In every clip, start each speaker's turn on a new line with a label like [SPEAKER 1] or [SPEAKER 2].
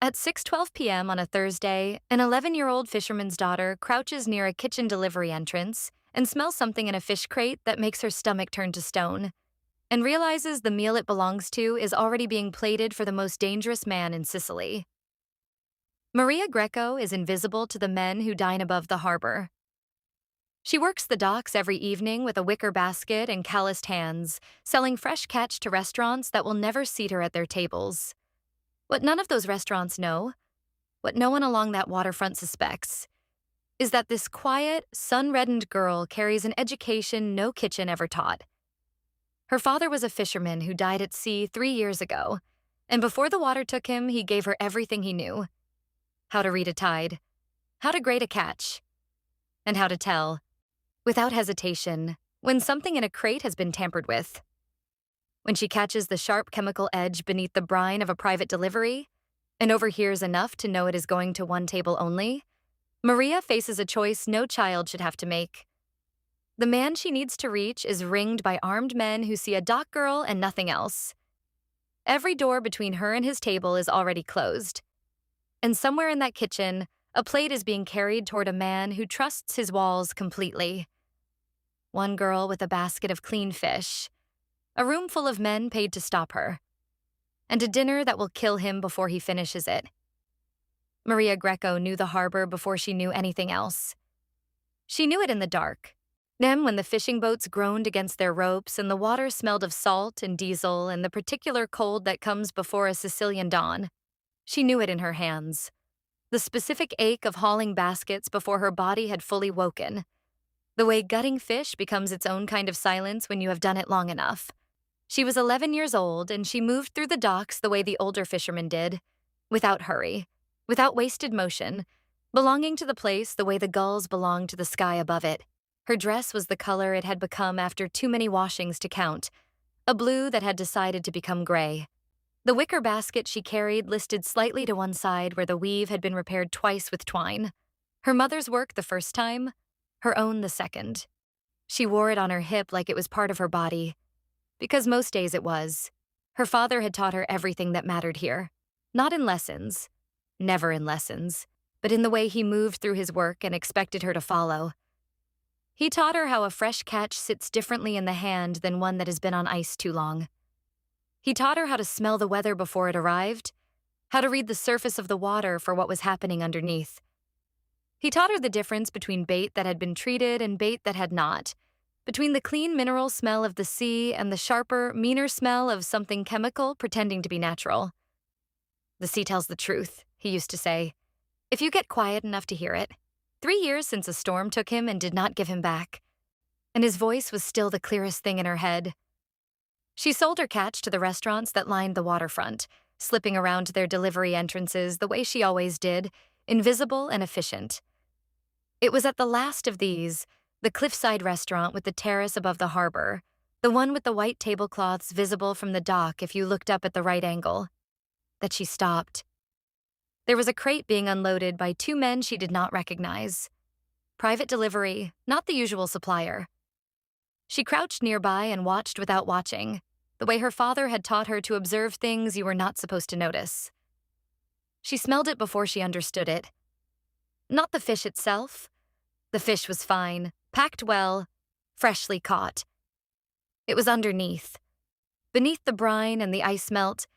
[SPEAKER 1] At 6:12 p.m. on a Thursday, an 11-year-old fisherman's daughter crouches near a kitchen delivery entrance and smells something in a fish crate that makes her stomach turn to stone, and realizes the meal it belongs to is already being plated for the most dangerous man in Sicily. Maria Greco is invisible to the men who dine above the harbor. She works the docks every evening with a wicker basket and calloused hands, selling fresh catch to restaurants that will never seat her at their tables. What none of those restaurants know, what no one along that waterfront suspects, is that this quiet, sun-reddened girl carries an education no kitchen ever taught. Her father was a fisherman who died at sea 3 years ago, and before the water took him, he gave her everything he knew: how to read a tide, how to grade a catch, and how to tell, without hesitation, when something in a crate has been tampered with. When she catches the sharp chemical edge beneath the brine of a private delivery and overhears enough to know it is going to one table only, Maria faces a choice no child should have to make. The man she needs to reach is ringed by armed men who see a dock girl and nothing else. Every door between her and his table is already closed. And somewhere in that kitchen, a plate is being carried toward a man who trusts his walls completely. One girl with a basket of clean fish, a room full of men paid to stop her, and a dinner that will kill him before he finishes it. Maria Greco knew the harbor before she knew anything else. She knew it in the dark. Then, when the fishing boats groaned against their ropes and the water smelled of salt and diesel and the particular cold that comes before a Sicilian dawn, she knew it in her hands. The specific ache of hauling baskets before her body had fully woken. The way gutting fish becomes its own kind of silence when you have done it long enough. She was 11 years old, and she moved through the docks the way the older fishermen did, without hurry, without wasted motion, belonging to the place the way the gulls belong to the sky above it. Her dress was the color it had become after too many washings to count, a blue that had decided to become gray. The wicker basket she carried listed slightly to one side where the weave had been repaired twice with twine. Her mother's work the first time, her own the second. She wore it on her hip like it was part of her body, because most days it was. Her father had taught her everything that mattered here, not in lessons, never in lessons, but in the way he moved through his work and expected her to follow. He taught her how a fresh catch sits differently in the hand than one that has been on ice too long. He taught her how to smell the weather before it arrived, how to read the surface of the water for what was happening underneath. He taught her the difference between bait that had been treated and bait that had not, between the clean mineral smell of the sea and the sharper, meaner smell of something chemical pretending to be natural. "The sea tells the truth," he used to say, "if you get quiet enough to hear it." 3 years since a storm took him and did not give him back, and his voice was still the clearest thing in her head. She sold her catch to the restaurants that lined the waterfront, slipping around to their delivery entrances the way she always did, invisible and efficient. It was at the last of these, the cliffside restaurant with the terrace above the harbor, the one with the white tablecloths visible from the dock if you looked up at the right angle, that she stopped. There was a crate being unloaded by 2 men she did not recognize. Private delivery, not the usual supplier. She crouched nearby and watched without watching, the way her father had taught her to observe things you were not supposed to notice. She smelled it before she understood it. Not the fish itself. The fish was fine, packed well, freshly caught. It was underneath. Beneath the brine and the ice melt,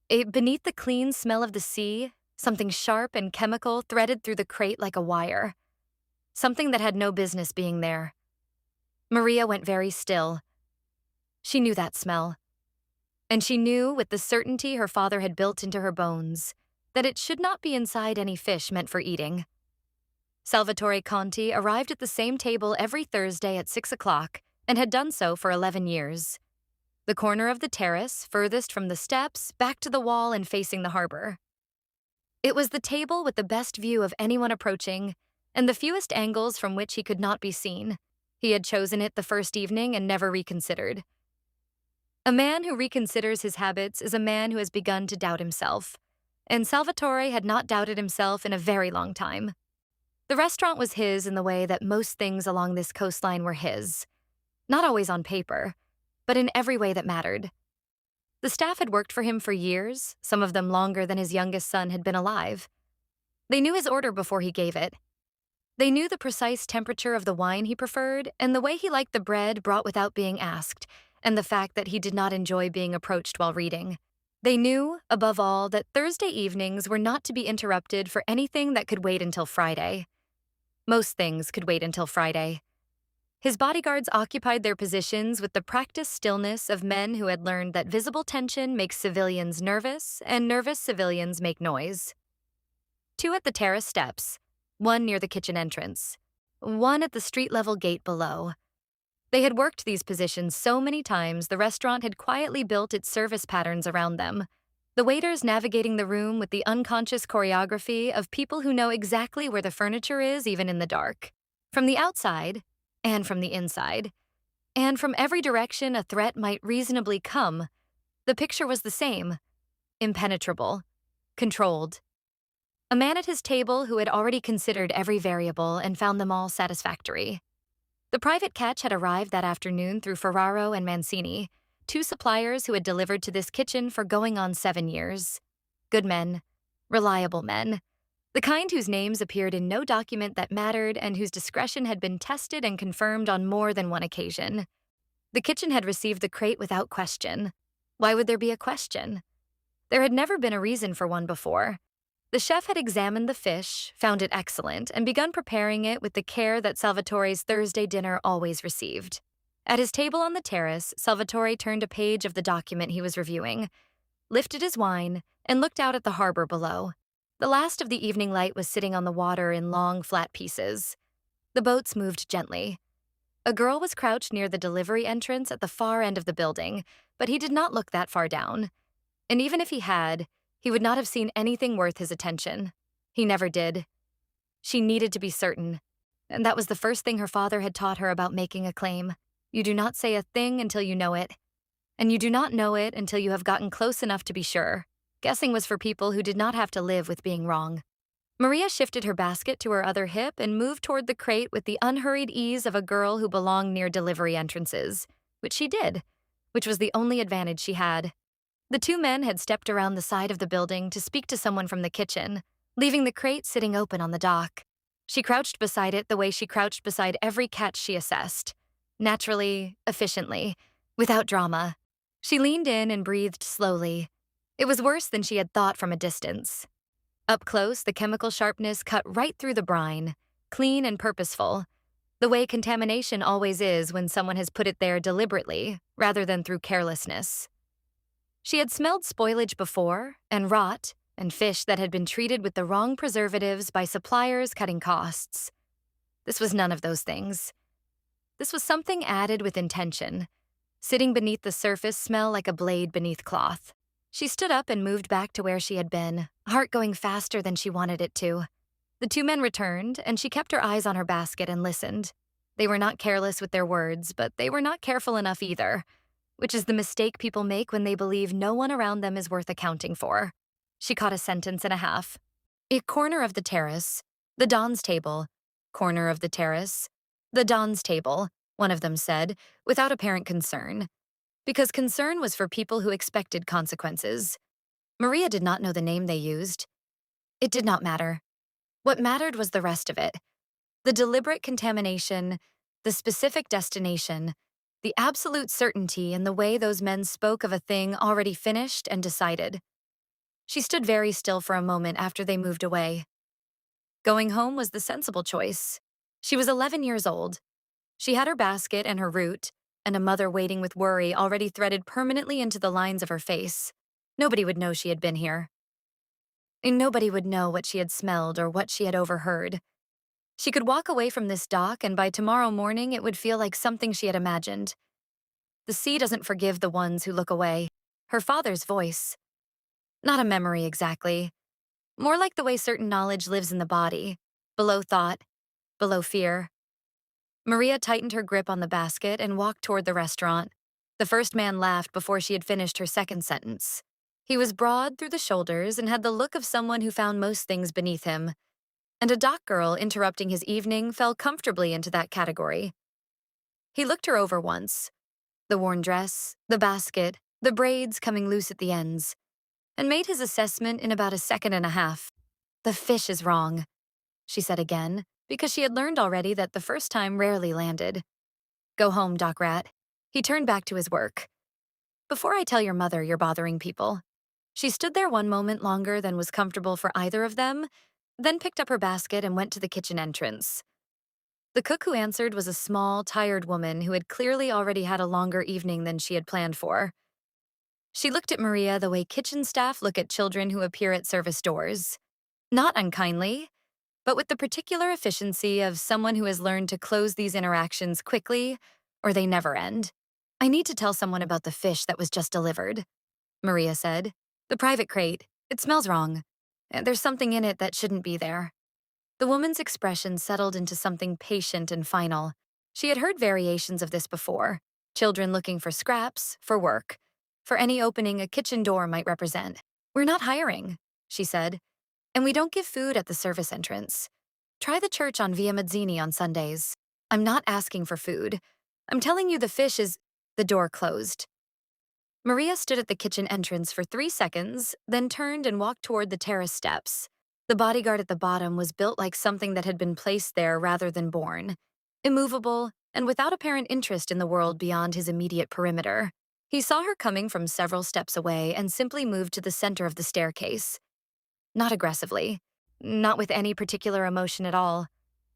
[SPEAKER 1] beneath the clean smell of the sea, something sharp and chemical threaded through the crate like a wire. Something that had no business being there. Maria went very still. She knew that smell. And she knew, with the certainty her father had built into her bones, that it should not be inside any fish meant for eating. Salvatore Conti arrived at the same table every Thursday at 6 o'clock and had done so for 11 years. The corner of the terrace, furthest from the steps, back to the wall and facing the harbor. It was the table with the best view of anyone approaching, and the fewest angles from which he could not be seen. He had chosen it the first evening and never reconsidered. A man who reconsiders his habits is a man who has begun to doubt himself, and Salvatore had not doubted himself in a very long time. The restaurant was his in the way that most things along this coastline were his, not always on paper, but in every way that mattered. The staff had worked for him for years, some of them longer than his youngest son had been alive. They knew his order before he gave it. They knew the precise temperature of the wine he preferred, and the way he liked the bread brought without being asked, and the fact that he did not enjoy being approached while reading. They knew, above all, that Thursday evenings were not to be interrupted for anything that could wait until Friday. Most things could wait until Friday. His bodyguards occupied their positions with the practiced stillness of men who had learned that visible tension makes civilians nervous, and nervous civilians make noise. 2 at the terrace steps, 1 near the kitchen entrance, 1 at the street-level gate below. They had worked these positions so many times the restaurant had quietly built its service patterns around them, the waiters navigating the room with the unconscious choreography of people who know exactly where the furniture is even in the dark. From the outside, and from the inside, and from every direction a threat might reasonably come, the picture was the same: impenetrable, controlled. A man at his table who had already considered every variable and found them all satisfactory. The private catch had arrived that afternoon through Ferraro and Mancini, 2 suppliers who had delivered to this kitchen for going on 7 years. Good men, reliable men, the kind whose names appeared in no document that mattered and whose discretion had been tested and confirmed on more than one occasion. The kitchen had received the crate without question. Why would there be a question? There had never been a reason for one before. The chef had examined the fish, found it excellent, and begun preparing it with the care that Salvatore's Thursday dinner always received. At his table on the terrace, Salvatore turned a page of the document he was reviewing, lifted his wine, and looked out at the harbor below. The last of the evening light was sitting on the water in long, flat pieces. The boats moved gently. A girl was crouched near the delivery entrance at the far end of the building, but he did not look that far down. And even if he had, he would not have seen anything worth his attention. He never did. She needed to be certain, and that was the first thing her father had taught her about making a claim. You do not say a thing until you know it, and you do not know it until you have gotten close enough to be sure. Guessing was for people who did not have to live with being wrong. Maria shifted her basket to her other hip and moved toward the crate with the unhurried ease of a girl who belonged near delivery entrances, which she did, which was the only advantage she had. The 2 men had stepped around the side of the building to speak to someone from the kitchen, leaving the crate sitting open on the dock. She crouched beside it the way she crouched beside every catch she assessed. Naturally, efficiently, without drama. She leaned in and breathed slowly. It was worse than she had thought from a distance. Up close, the chemical sharpness cut right through the brine, clean and purposeful, the way contamination always is when someone has put it there deliberately, rather than through carelessness. She had smelled spoilage before, and rot, and fish that had been treated with the wrong preservatives by suppliers cutting costs. This was none of those things. This was something added with intention, sitting beneath the surface smell like a blade beneath cloth. She stood up and moved back to where she had been, heart going faster than she wanted it to. The 2 men returned, and she kept her eyes on her basket and listened. They were not careless with their words, but they were not careful enough either, which is the mistake people make when they believe no one around them is worth accounting for. She caught a sentence and a half. A corner of the terrace, the Don's table. Corner of the terrace, the Don's table, one of them said, without apparent concern. Because concern was for people who expected consequences. Maria did not know the name they used. It did not matter. What mattered was the rest of it. The deliberate contamination, the specific destination, the absolute certainty in the way those men spoke of a thing already finished and decided. She stood very still for a moment after they moved away. Going home was the sensible choice. She was 11 years old. She had her basket and her route, and a mother waiting with worry already threaded permanently into the lines of her face. Nobody would know she had been here. And nobody would know what she had smelled or what she had overheard. She could walk away from this dock, and by tomorrow morning it would feel like something she had imagined. The sea doesn't forgive the ones who look away. Her father's voice. Not a memory exactly. More like the way certain knowledge lives in the body, below thought, below fear. Maria tightened her grip on the basket and walked toward the restaurant. The first man laughed before she had finished her second sentence. He was broad through the shoulders and had the look of someone who found most things beneath him. And a dock girl interrupting his evening fell comfortably into that category. He looked her over once. The worn dress, the basket, the braids coming loose at the ends, and made his assessment in about a second and a half. "The fish is wrong," she said again, because she had learned already that the first time rarely landed. "Go home, Doc Rat." He turned back to his work. "Before I tell your mother you're bothering people." She stood there one moment longer than was comfortable for either of them, then picked up her basket and went to the kitchen entrance. The cook who answered was a small, tired woman who had clearly already had a longer evening than she had planned for. She looked at Maria the way kitchen staff look at children who appear at service doors. Not unkindly, but with the particular efficiency of someone who has learned to close these interactions quickly, or they never end. "I need to tell someone about the fish that was just delivered," Maria said. "The private crate. It smells wrong. There's something in it that shouldn't be there." The woman's expression settled into something patient and final. She had heard variations of this before. Children looking for scraps, for work, for any opening a kitchen door might represent. "We're not hiring," she said, "and we don't give food at the service entrance. Try the church on Via Mazzini on Sundays. I'm not asking for food. I'm telling you the fish is—" The door closed. Maria stood at the kitchen entrance for 3 seconds, then turned and walked toward the terrace steps. The bodyguard at the bottom was built like something that had been placed there rather than born. Immovable, and without apparent interest in the world beyond his immediate perimeter. He saw her coming from several steps away and simply moved to the center of the staircase. Not aggressively. Not with any particular emotion at all.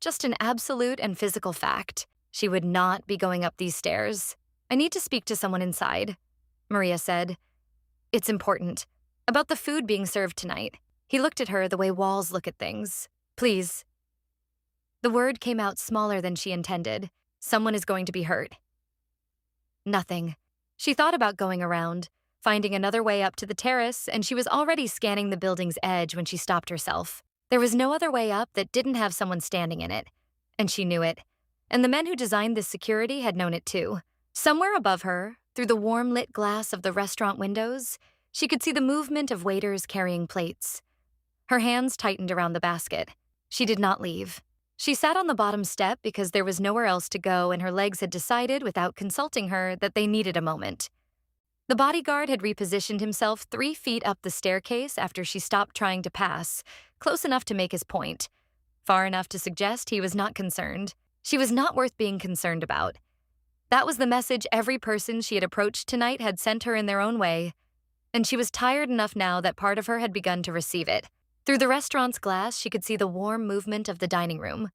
[SPEAKER 1] Just an absolute and physical fact. She would not be going up these stairs. "I need to speak to someone inside," Maria said. "It's important. About the food being served tonight." He looked at her the way walls look at things. "Please." The word came out smaller than she intended. "Someone is going to be hurt." Nothing. She thought about going around, finding another way up to the terrace, and she was already scanning the building's edge when she stopped herself. There was no other way up that didn't have someone standing in it, and she knew it. And the men who designed this security had known it too. Somewhere above her, through the warm-lit glass of the restaurant windows, she could see the movement of waiters carrying plates. Her hands tightened around the basket. She did not leave. She sat on the bottom step because there was nowhere else to go, and her legs had decided, without consulting her, that they needed a moment. The bodyguard had repositioned himself 3 feet up the staircase after she stopped trying to pass, close enough to make his point, far enough to suggest he was not concerned. She was not worth being concerned about. That was the message every person she had approached tonight had sent her in their own way, and she was tired enough now that part of her had begun to receive it. Through the restaurant's glass, she could see the warm movement of the dining room.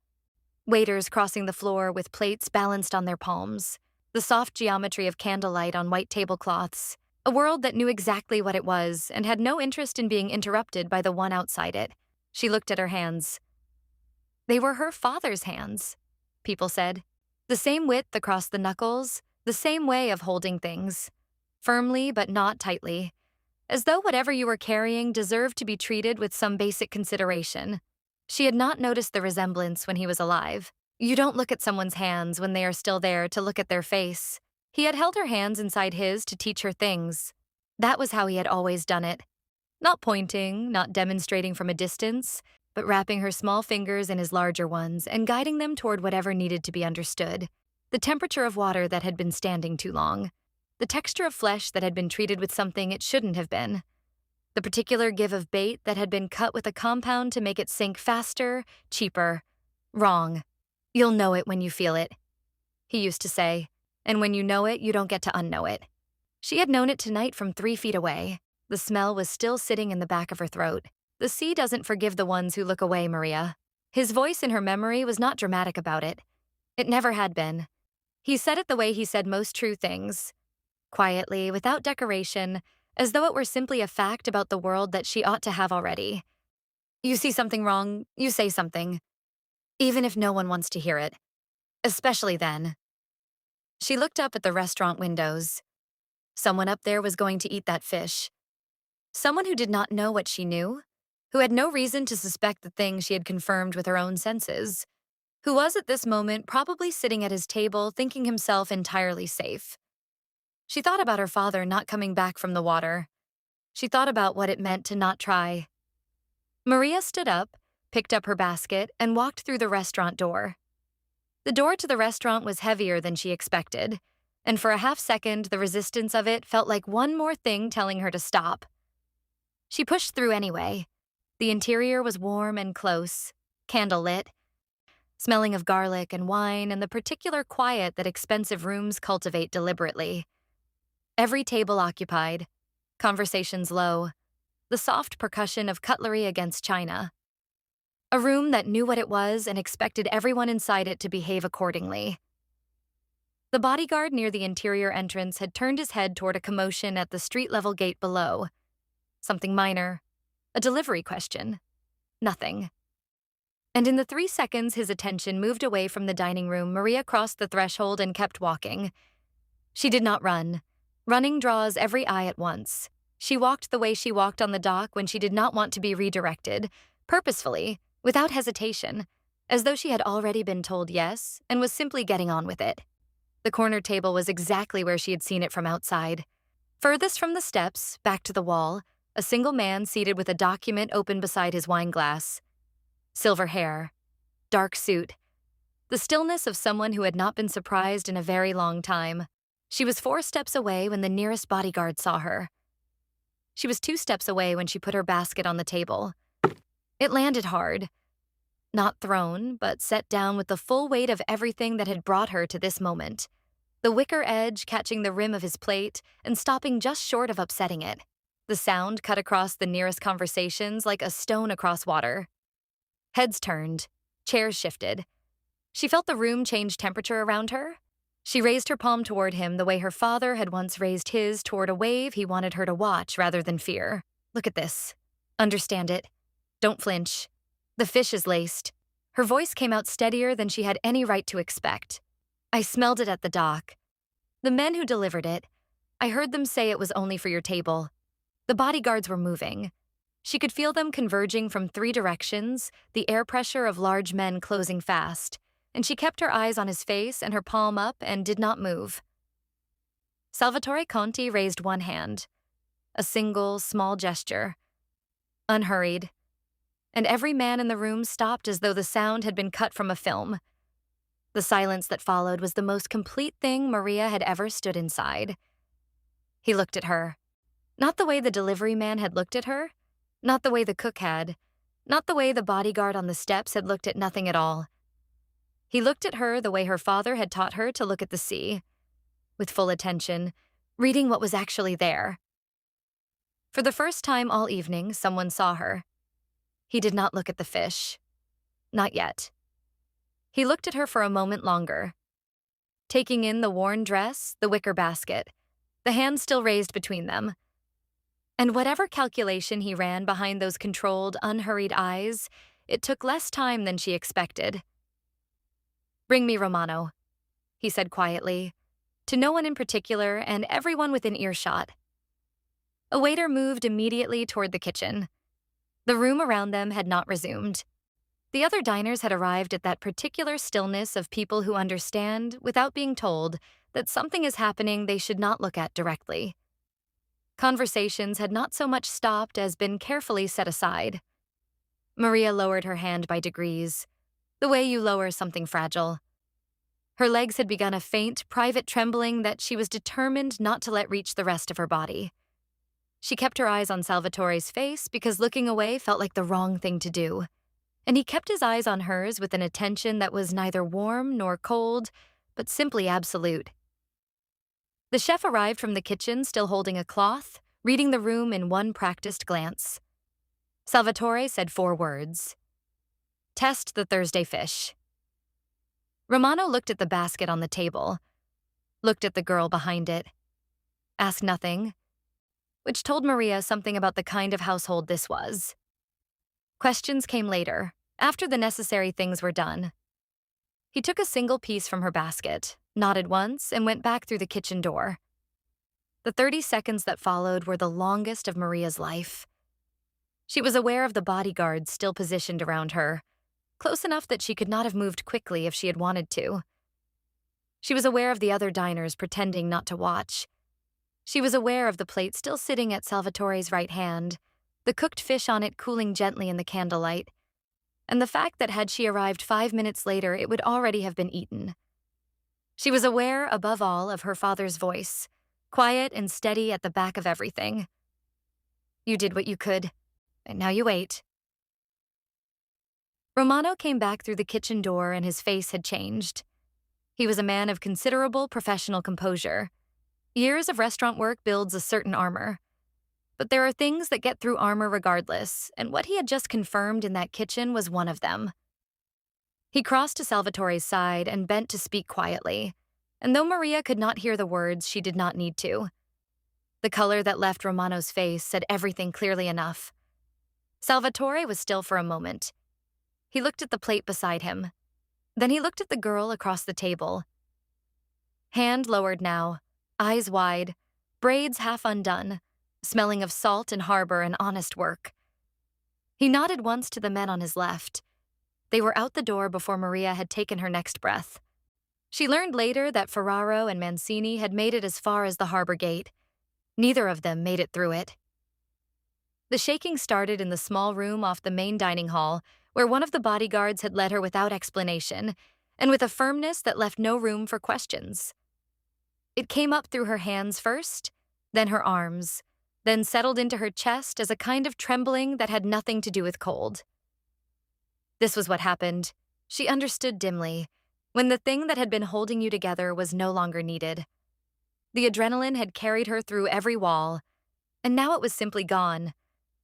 [SPEAKER 1] Waiters crossing the floor with plates balanced on their palms. The soft geometry of candlelight on white tablecloths. A world that knew exactly what it was and had no interest in being interrupted by the one outside it. She looked at her hands. They were her father's hands, people said. The same width across the knuckles, the same way of holding things. Firmly but not tightly. As though whatever you were carrying deserved to be treated with some basic consideration. She had not noticed the resemblance when he was alive. You don't look at someone's hands when they are still there to look at their face. He had held her hands inside his to teach her things. That was how he had always done it. Not pointing, not demonstrating from a distance, but wrapping her small fingers in his larger ones and guiding them toward whatever needed to be understood. The temperature of water that had been standing too long. The texture of flesh that had been treated with something it shouldn't have been. The particular give of bait that had been cut with a compound to make it sink faster, cheaper. Wrong. "You'll know it when you feel it," he used to say, and when you know it, you don't get to unknow it. She had known it tonight from 3 feet away. The smell was still sitting in the back of her throat. "The sea doesn't forgive the ones who look away, Maria." His voice in her memory was not dramatic about it. It never had been. He said it the way he said most true things. Quietly, without decoration, as though it were simply a fact about the world that she ought to have already. "You see something wrong, you say something. Even if no one wants to hear it. Especially then." She looked up at the restaurant windows. Someone up there was going to eat that fish. Someone who did not know what she knew, who had no reason to suspect the thing she had confirmed with her own senses, who was at this moment probably sitting at his table thinking himself entirely safe. She thought about her father not coming back from the water. She thought about what it meant to not try. Maria stood up, picked up her basket, and walked through the restaurant door. The door to the restaurant was heavier than she expected. and for a half second, the resistance of it felt like one more thing telling her to stop. She pushed through anyway. The interior was warm and close, candle lit, smelling of garlic and wine and the particular quiet that expensive rooms cultivate deliberately. Every table occupied, conversations low, the soft percussion of cutlery against china. A room that knew what it was and expected everyone inside it to behave accordingly. The bodyguard near the interior entrance had turned his head toward a commotion at the street-level gate below. Something minor. A delivery question. Nothing. And in the 3 seconds his attention moved away from the dining room, Maria crossed the threshold and kept walking. She did not run. Running draws every eye at once. She walked the way she walked on the dock when she did not want to be redirected, purposefully, without hesitation, as though she had already been told yes and was simply getting on with it. The corner table was exactly where she had seen it from outside. Furthest from the steps, back to the wall, a single man seated with a document open beside his wine glass. Silver hair, dark suit, the stillness of someone who had not been surprised in a very long time. She was 4 steps away when the nearest bodyguard saw her. She was 2 steps away when she put her basket on the table. It landed hard. Not thrown, but set down with the full weight of everything that had brought her to this moment. The wicker edge catching the rim of his plate and stopping just short of upsetting it. The sound cut across the nearest conversations like a stone across water. Heads turned, chairs shifted. She felt the room change temperature around her. She raised her palm toward him the way her father had once raised his toward a wave he wanted her to watch rather than fear. Look at this. Understand it. Don't flinch. The fish is laced. Her voice came out steadier than she had any right to expect. I smelled it at the dock. The men who delivered it, I heard them say it was only for your table. The bodyguards were moving. She could feel them converging from 3 directions, the air pressure of large men closing fast, and she kept her eyes on his face and her palm up and did not move. Salvatore Conti raised one hand, a single, small gesture, unhurried, and every man in the room stopped as though the sound had been cut from a film. The silence that followed was the most complete thing Maria had ever stood inside. He looked at her. Not the way the delivery man had looked at her, not the way the cook had, not the way the bodyguard on the steps had looked at nothing at all. He looked at her the way her father had taught her to look at the sea, with full attention, reading what was actually there. For the first time all evening, someone saw her. He did not look at the fish. Not yet. He looked at her for a moment longer, taking in the worn dress, the wicker basket, the hand still raised between them. And whatever calculation he ran behind those controlled, unhurried eyes, it took less time than she expected. "Bring me Romano," he said quietly, to no one in particular and everyone within earshot. A waiter moved immediately toward the kitchen. The room around them had not resumed. The other diners had arrived at that particular stillness of people who understand, without being told, that something is happening they should not look at directly. Conversations had not so much stopped as been carefully set aside. Maria lowered her hand by degrees, the way you lower something fragile. Her legs had begun a faint, private trembling that she was determined not to let reach the rest of her body. She kept her eyes on Salvatore's face because looking away felt like the wrong thing to do, and he kept his eyes on hers with an attention that was neither warm nor cold, but simply absolute. The chef arrived from the kitchen still holding a cloth, reading the room in one practiced glance. Salvatore said 4 words. "Test the Thursday fish." Romano looked at the basket on the table, looked at the girl behind it, asked nothing, which told Maria something about the kind of household this was. Questions came later, after the necessary things were done. He took a single piece from her basket, nodded once, and went back through the kitchen door. The 30 seconds that followed were the longest of Maria's life. She was aware of the bodyguards still positioned around her, close enough that she could not have moved quickly if she had wanted to. She was aware of the other diners pretending not to watch. She was aware of the plate still sitting at Salvatore's right hand, the cooked fish on it cooling gently in the candlelight, and the fact that had she arrived 5 minutes later, it would already have been eaten. She was aware, above all, of her father's voice, quiet and steady at the back of everything. You did what you could, and now you wait. Romano came back through the kitchen door and his face had changed. He was a man of considerable professional composure. Years of restaurant work builds a certain armor. But there are things that get through armor regardless, and what he had just confirmed in that kitchen was one of them. He crossed to Salvatore's side and bent to speak quietly, and though Maria could not hear the words, she did not need to. The color that left Romano's face said everything clearly enough. Salvatore was still for a moment. He looked at the plate beside him. Then he looked at the girl across the table. Hand lowered now, eyes wide, braids half undone, smelling of salt and harbor and honest work. He nodded once to the men on his left. They were out the door before Maria had taken her next breath. She learned later that Ferraro and Mancini had made it as far as the harbor gate. Neither of them made it through it. The shaking started in the small room off the main dining hall, where one of the bodyguards had led her without explanation, and with a firmness that left no room for questions. It came up through her hands first, then her arms, then settled into her chest as a kind of trembling that had nothing to do with cold. This was what happened. She understood dimly, when the thing that had been holding you together was no longer needed. The adrenaline had carried her through every wall, and now it was simply gone.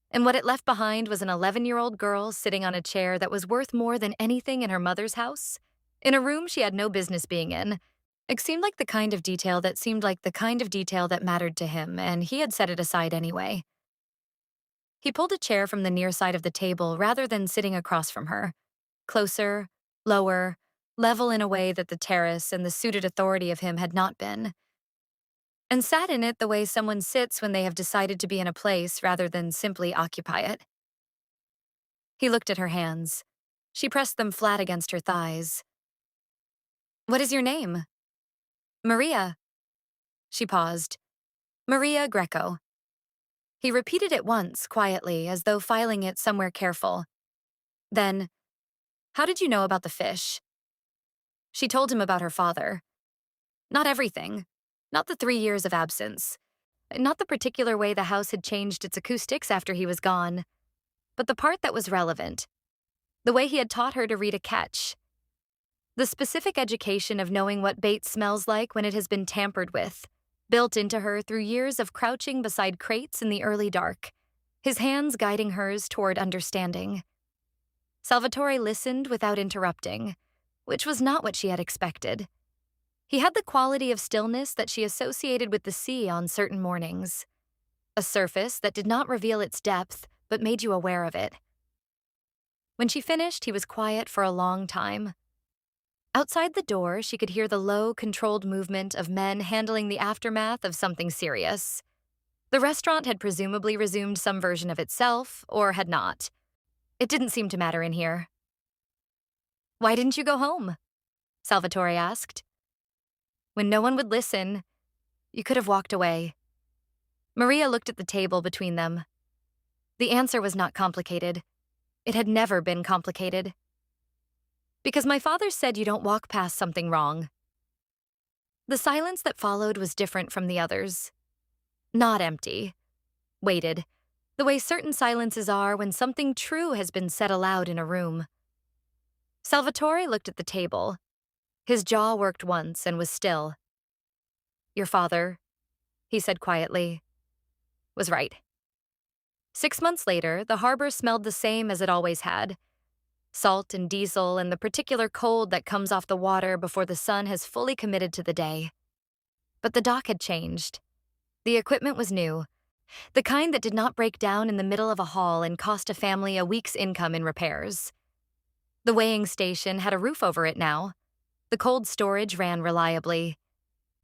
[SPEAKER 1] And what it left behind was an 11-year-old girl sitting on a chair that was worth more than anything in her mother's house, in a room she had no business being in. It seemed like the kind of detail that mattered to him, and he had set it aside anyway. He pulled a chair from the near side of the table rather than sitting across from her, closer, lower, level in a way that the terrace and the suited authority of him had not been, and sat in it the way someone sits when they have decided to be in a place rather than simply occupy it. He looked at her hands. She pressed them flat against her thighs. "What is your name?" "Maria." She paused. "Maria Greco." He repeated it once, quietly, as though filing it somewhere careful. Then, "How did you know about the fish?" She told him about her father. Not everything. Not the 3 years of absence. Not the particular way the house had changed its acoustics after he was gone. But the part that was relevant. The way he had taught her to read a catch. The specific education of knowing what bait smells like when it has been tampered with, built into her through years of crouching beside crates in the early dark, his hands guiding hers toward understanding. Salvatore listened without interrupting, which was not what she had expected. He had the quality of stillness that she associated with the sea on certain mornings, a surface that did not reveal its depth but made you aware of it. When she finished, he was quiet for a long time. Outside the door, she could hear the low, controlled movement of men handling the aftermath of something serious. The restaurant had presumably resumed some version of itself, or had not. It didn't seem to matter in here. "Why didn't you go home?" Salvatore asked. "When no one would listen, you could have walked away." Maria looked at the table between them. The answer was not complicated. It had never been complicated. "Because my father said you don't walk past something wrong." The silence that followed was different from the others. Not empty. Weighted. The way certain silences are when something true has been said aloud in a room. Salvatore looked at the table. His jaw worked once and was still. "Your father," he said quietly, "was right." 6 months later, the harbor smelled the same as it always had. Salt and diesel and the particular cold that comes off the water before the sun has fully committed to the day. But the dock had changed. The equipment was new, the kind that did not break down in the middle of a haul and cost a family a week's income in repairs. The weighing station had a roof over it now. The cold storage ran reliably.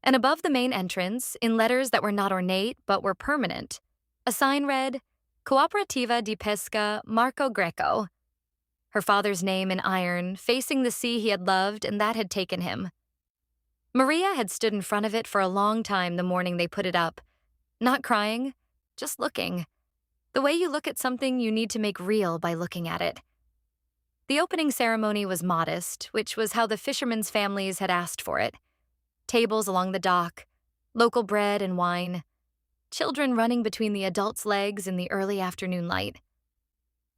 [SPEAKER 1] And above the main entrance, in letters that were not ornate but were permanent, a sign read, "Cooperativa di Pesca Marco Greco." Her father's name in iron, facing the sea he had loved and that had taken him. Maria had stood in front of it for a long time the morning they put it up, not crying, just looking. The way you look at something you need to make real by looking at it. The opening ceremony was modest, which was how the fishermen's families had asked for it. tables along the dock, local bread and wine, children running between the adults' legs in the early afternoon light.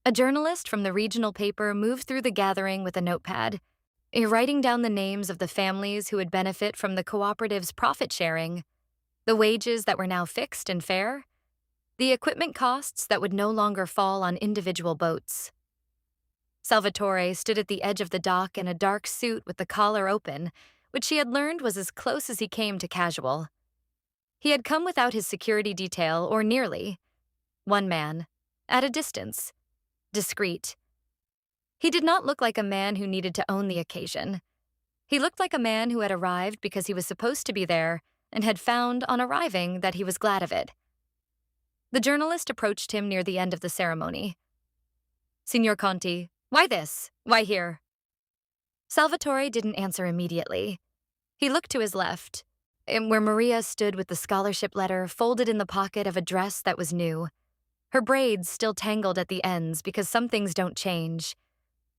[SPEAKER 1] A journalist from the regional paper moved through the gathering with a notepad, writing down the names of the families who would benefit from the cooperative's profit sharing, the wages that were now fixed and fair, the equipment costs that would no longer fall on individual boats. Salvatore stood at the edge of the dock in a dark suit with the collar open, which he had learned was as close as he came to casual. He had come without his security detail, or nearly. One man, at a distance, discreet. He did not look like a man who needed to own the occasion. He looked like a man who had arrived because he was supposed to be there and had found, on arriving, that he was glad of it. The journalist approached him near the end of the ceremony. "Signor Conti, why this? Why here?" Salvatore didn't answer immediately. He looked to his left, where Maria stood with the scholarship letter folded in the pocket of a dress that was new, her braids still tangled at the ends because some things don't change,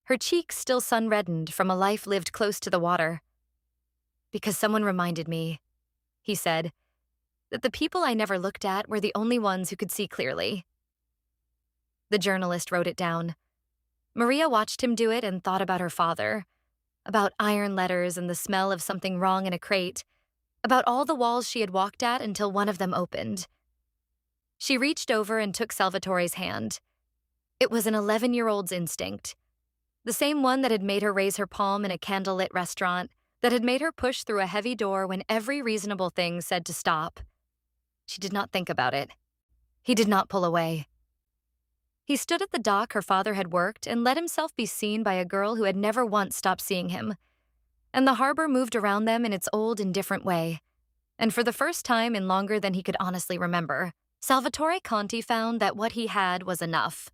[SPEAKER 1] her cheeks still sun-reddened from a life lived close to the water. "Because someone reminded me," he said, "that the people I never looked at were the only ones who could see clearly." The journalist wrote it down. Maria watched him do it and thought about her father, about iron letters and the smell of something wrong in a crate, about all the walls she had walked at until one of them opened. She reached over and took Salvatore's hand. It was an 11-year-old's instinct, the same one that had made her raise her palm in a candlelit restaurant, that had made her push through a heavy door when every reasonable thing said to stop. She did not think about it. He did not pull away. He stood at the dock her father had worked and let himself be seen by a girl who had never once stopped seeing him. And the harbor moved around them in its old, indifferent way. And for the first time in longer than he could honestly remember, Salvatore Conti found that what he had was enough.